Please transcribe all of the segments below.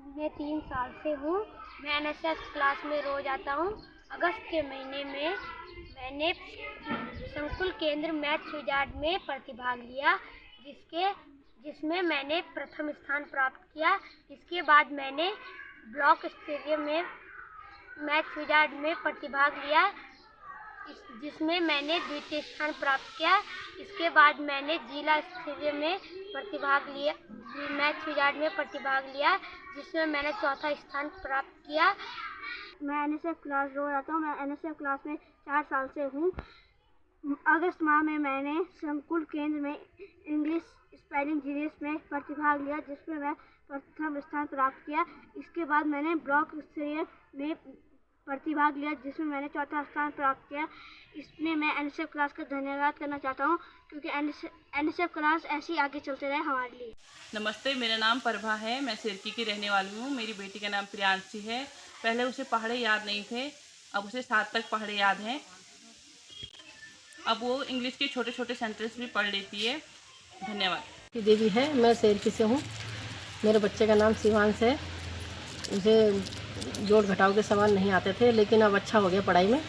मैं 3 साल से हूँ। मैं एनएसएस क्लास में रोज आता हूँ। अगस्त के महीने में मैंने संकुल केंद्र मैथ्स विजार्ड में प्रतिभाग लिया, जिसमें मैंने प्रथम स्थान प्राप्त किया। इसके बाद मैंने ब्लॉक स्तरीय में मैथ्स विजार्ड में प्रतिभाग लिया, जिसमें मैंने द्वितीय स्थान प्राप्त किया। इसके बाद मैंने जिला स्तरीय में प्रतिभाग लिया, मैथ्स विजार्ड में प्रतिभाग लिया, जिसमें मैंने चौथा स्थान प्राप्त किया। मैं एनएसएफ क्लास रोज आता हूँ। मैं एनएसएफ क्लास में 4 साल से हूँ। अगस्त माह में मैंने संकुल केंद्र में इंग्लिश स्पेलिंग जीनियस में प्रतिभाग लिया, जिसमें मैं प्रथम स्थान प्राप्त किया। इसके बाद मैंने ब्लॉक स्तरीय में प्रतिभाग लिया, जिसमें मैंने चौथा स्थान प्राप्त किया। इसमें मैं एनएसएफ क्लास का धन्यवाद करना चाहता हूँ, क्योंकि एनएसएफ क्लास ऐसे ही आगे चलते रहे हमारे लिए। नमस्ते, मेरा नाम प्रभा है। मैं सिरकी की रहने वाली हूँ। मेरी बेटी का नाम प्रियांशी है। पहले उसे पहाड़े याद नहीं थे, अब उसे 7 तक पहाड़े याद हैं। अब वो इंग्लिश के छोटे छोटे सेंटेंस भी पढ़ लेती है। धन्यवाद। देवी है, मैं सिरकी से हूँ। मेरे बच्चे का नाम शिवांश है। उसे जोड़ घटाव के सवाल नहीं आते थे, लेकिन अब अच्छा हो गया, पढ़ाई में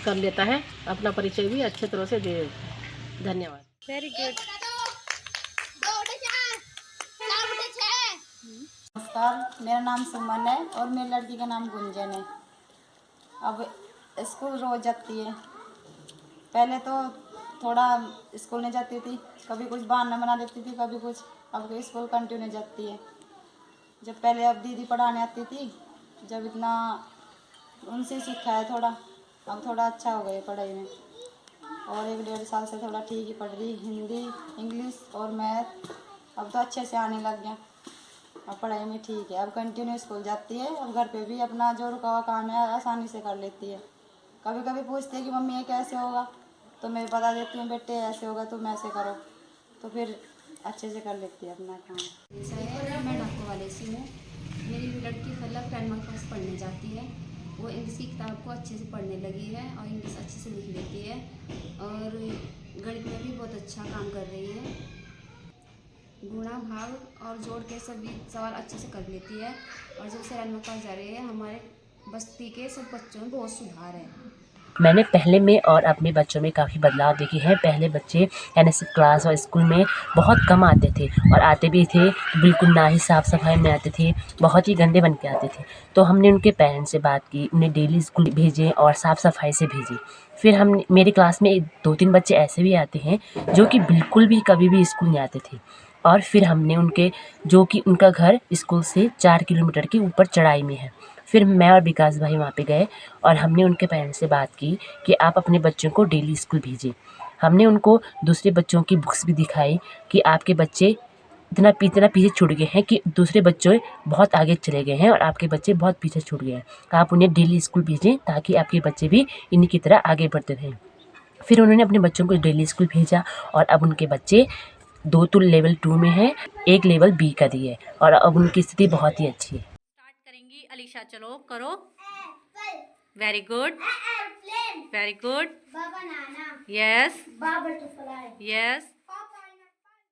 कर लेता है, अपना परिचय भी अच्छे तरह से दे। धन्यवाद। Very good. नमस्कार, मेरा नाम सुमन है और मेरी लड़की का नाम गुंजन है। अब स्कूल रोज जाती है। पहले तो थोड़ा स्कूल नहीं जाती थी, कभी कुछ बहाना बना देती थी, कभी कुछ। अब स्कूल कंटिन्यू जाती है। जब पहले अब दीदी पढ़ाने आती थी, जब इतना उनसे सीखा है थोड़ा, अब थोड़ा अच्छा हो गया पढ़ाई में। और 1-1.5 साल से थोड़ा ठीक ही पढ़ रही। हिंदी, इंग्लिश और मैथ अब तो अच्छे से आने लग गया। अब पढ़ाई में ठीक है। अब कंटिन्यू स्कूल जाती है। अब घर पे भी अपना जो रुका हुआ काम है आसानी से कर लेती है। कभी कभी पूछती है कि मम्मी ये कैसे होगा, तो मैं बता देती हूँ बेटे ऐसे होगा, तुम ऐसे करो, तो फिर अच्छे से कर लेती है अपना काम। मैं डाको वाले से हूँ। मेरी लड़की फलक प्राइमरी क्लास पढ़ने जाती है। वो इंग्लिश की किताब को अच्छे से पढ़ने लगी है और इंग्लिश अच्छे से लिख लेती है और गणित में भी बहुत अच्छा काम कर रही है। गुणा, भाग और जोड़ के सभी सवाल अच्छे से कर लेती है और जब से रन पास जा रही है, हमारे बस्ती के सब बच्चों में बहुत सुधार है। मैंने पहले में और अपने बच्चों में काफ़ी बदलाव देखे हैं। पहले बच्चे एनएसएस क्लास और स्कूल में बहुत कम आते थे, और आते भी थे तो बिल्कुल ना ही साफ़ सफाई में आते थे, बहुत ही गंदे बन के आते थे। तो हमने उनके पेरेंट्स से बात की, उन्हें डेली स्कूल भेजें और साफ़ सफाई से भेजें। फिर हम मेरी क्लास में 2-3 बच्चे ऐसे भी आते हैं जो कि बिल्कुल भी कभी भी स्कूल नहीं आते थे, और फिर हमने उनके, जो कि उनका घर स्कूल से 4 किलोमीटर के ऊपर चढ़ाई में है, फिर मैं और विकास भाई वहाँ पे गए और हमने उनके पेरेंट्स से बात की कि आप अपने बच्चों को डेली स्कूल भेजें। हमने उनको दूसरे बच्चों की बुक्स भी दिखाई कि आपके बच्चे इतना पीछे छूट गए हैं, कि दूसरे बच्चे बहुत आगे चले गए हैं और आपके बच्चे बहुत पीछे छूट गए हैं। आप उन्हें डेली स्कूल भेजें ताकि आपके बच्चे भी इन्हीं की तरह आगे बढ़ते रहें। फिर उन्होंने अपने बच्चों को डेली स्कूल भेजा और अब उनके बच्चे 2 तो लेवल 2 में हैं, 1 लेवल बी का दिए, और अब उनकी स्थिति बहुत ही अच्छी है। करेंगी अलीशा, चलो करो। Very good, very good. Yes, yes.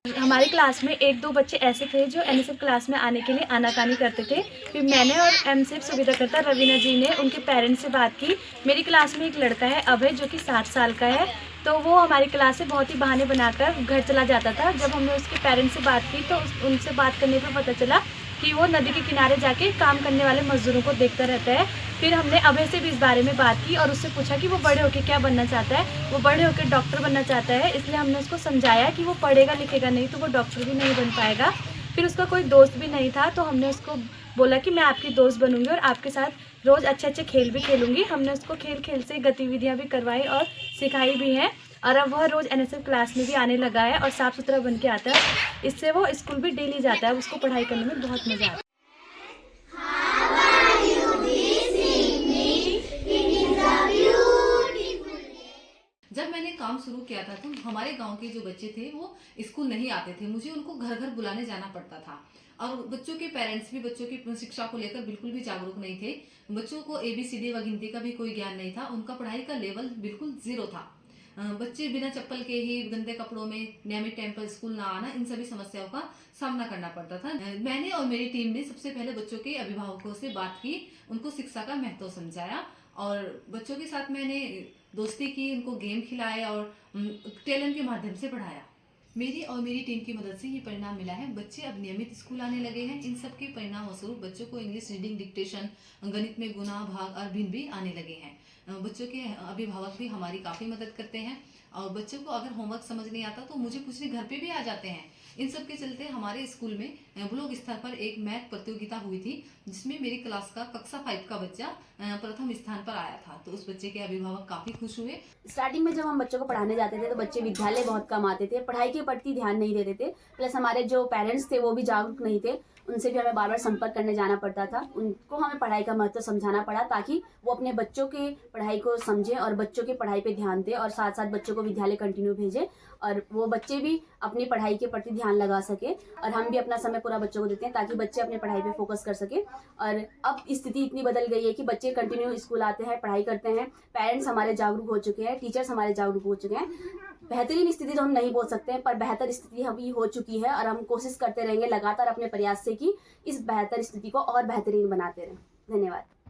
हमारी क्लास में 1-2 बच्चे ऐसे थे जो एनएसएस क्लास में आने के लिए आनाकानी करते थे। फिर मैंने और एमसीएफ सुविधाकर्ता रवीना जी ने उनके पेरेंट्स से बात की। मेरी क्लास में एक लड़का है अभय, जो कि 7 साल का है। तो वो हमारी क्लास से बहुत ही बहाने बनाकर घर चला जाता था। जब हमने उसके पेरेंट्स से बात की तो उनसे बात करने पर पता चला कि वो नदी के किनारे जाके काम करने वाले मजदूरों को देखता रहता है। फिर हमने अभय से भी इस बारे में बात की और उससे पूछा कि वो बड़े होकर क्या बनना चाहता है। वो बड़े होकर डॉक्टर बनना चाहता है, इसलिए हमने उसको समझाया कि वो पढ़ेगा लिखेगा नहीं तो वो डॉक्टर भी नहीं बन पाएगा। फिर उसका कोई दोस्त भी नहीं था, तो हमने उसको बोला कि मैं आपकी दोस्त बनूंगी और आपके साथ रोज़ अच्छे खेल भी खेलूंगी। हमने उसको खेल से गतिविधियाँ भी करवाई और सिखाई भी हैं, और अब वह रोज़ एनएसएस क्लास में भी आने लगा है और साफ़ सुथरा बन के आता है। इससे वो स्कूल भी डेली जाता है। उसको पढ़ाई करने में बहुत मज़ा आता है। जब मैंने काम शुरू किया था तो हमारे गांव के जो बच्चे थे वो स्कूल नहीं आते थे। मुझे उनको घर घर बुलाने जाना पड़ता था, और बच्चों के पेरेंट्स भी बच्चों की शिक्षा को लेकर बिल्कुल भी जागरूक नहीं थे। बच्चों को ABCD व गिनती का भी कोई ज्ञान नहीं था। उनका पढ़ाई का लेवल बिल्कुल 0 था। बच्चे बिना चप्पल के ही गंदे कपड़ों में नियमित टाइम पर स्कूल ना आना, इन सभी समस्याओं का सामना करना पड़ता था। मैंने और मेरी टीम ने सबसे पहले बच्चों के अभिभावकों से बात की, उनको शिक्षा का महत्व समझाया और बच्चों के साथ मैंने दोस्ती की, उनको गेम खिलाए और टैलेंट के माध्यम से पढ़ाया। मेरी और मेरी टीम की मदद से ये परिणाम मिला है। बच्चे अब नियमित स्कूल आने लगे हैं। इन सब के परिणाम स्वरूप बच्चों को इंग्लिश रीडिंग, डिक्टेशन, गणित में गुणा, भाग और भिन्न भी आने लगे हैं। बच्चों के अभिभावक भी हमारी काफ़ी मदद करते हैं और बच्चों को अगर होमवर्क समझ नहीं आता तो मुझे पूछने घर पे भी आ जाते हैं। इन सब के चलते हमारे स्कूल में ब्लॉक स्तर पर एक मैथ प्रतियोगिता हुई थी, जिसमें मेरी क्लास का कक्षा 5 का बच्चा प्रथम स्थान पर आया था। तो उस बच्चे के अभिभावक काफ़ी खुश हुए। स्टार्टिंग में जब हम बच्चों को पढ़ाने जाते थे तो बच्चे विद्यालय बहुत कम आते थे, पढ़ाई के प्रति ध्यान नहीं देते थे, प्लस हमारे जो पेरेंट्स थे वो भी जागरूक नहीं थे, उनसे भी हमें बार बार संपर्क करने जाना पड़ता था। उनको हमें पढ़ाई का महत्व समझाना पड़ा ताकि वो अपने बच्चों की पढ़ाई को समझें और बच्चों की पढ़ाई पे ध्यान दें और साथ साथ बच्चों को विद्यालय कंटिन्यू भेजें और वो बच्चे भी अपनी पढ़ाई के प्रति ध्यान लगा सके और हम भी अपना समय पूरा बच्चों को देते हैं ताकि बच्चे अपने पढ़ाई पे फोकस कर सके। और अब स्थिति इतनी बदल गई है कि बच्चे कंटिन्यू स्कूल आते हैं, पढ़ाई करते हैं, पेरेंट्स हमारे जागरूक हो चुके हैं, टीचर्स हमारे जागरूक हो चुके हैं। बेहतरीन स्थिति तो हम नहीं बोल सकते हैं, पर बेहतर स्थिति अभी हो चुकी है और हम कोशिश करते रहेंगे लगातार अपने प्रयास से कि इस बेहतर स्थिति को और बेहतरीन बनाते रहें। धन्यवाद।